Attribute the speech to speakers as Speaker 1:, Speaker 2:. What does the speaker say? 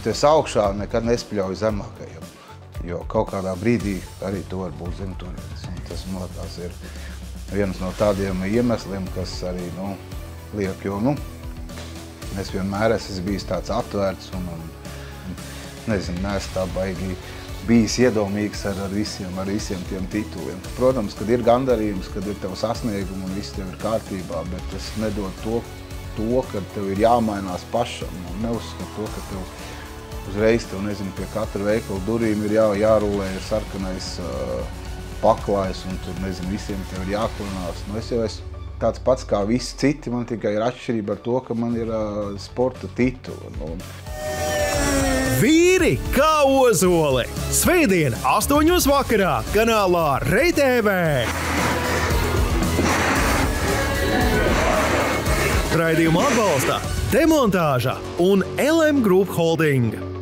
Speaker 1: Ja tu esi augšā, nekad nespļauj zemākajam, jo kaut kādā brīdī arī tu vari būt zem turienes. Tas, man liekas, ir viens no tādiem iemesliem, kas arī, liek, jo, es vienmēr esmu bijis tāds atvērts un nezinu, neesmu tā baigi bijis iedomīgs ar visiem tiem tituliem. Protams, kad ir gandarījums, kad ir tev sasniegumi un viss tev ir kārtībā, bet tas nedod to, ka tev ir jāmainās pašam un neuzskat to, ka tev uzreiz tev, nezinu, pie katra veikala durīm ir jārulē sarkanais paklājs un tur, nezinu, visiem tev ir jākurinās. Es jau esmu tāds pats kā visi citi, man tikai ir atšķirība ar to, ka man ir sporta tituli.
Speaker 2: Vīri kā ozoli! Svētdien 8 vakarā kanālā REI-TV! Raidījumu atbalsta Demontāža un LM Group Holding.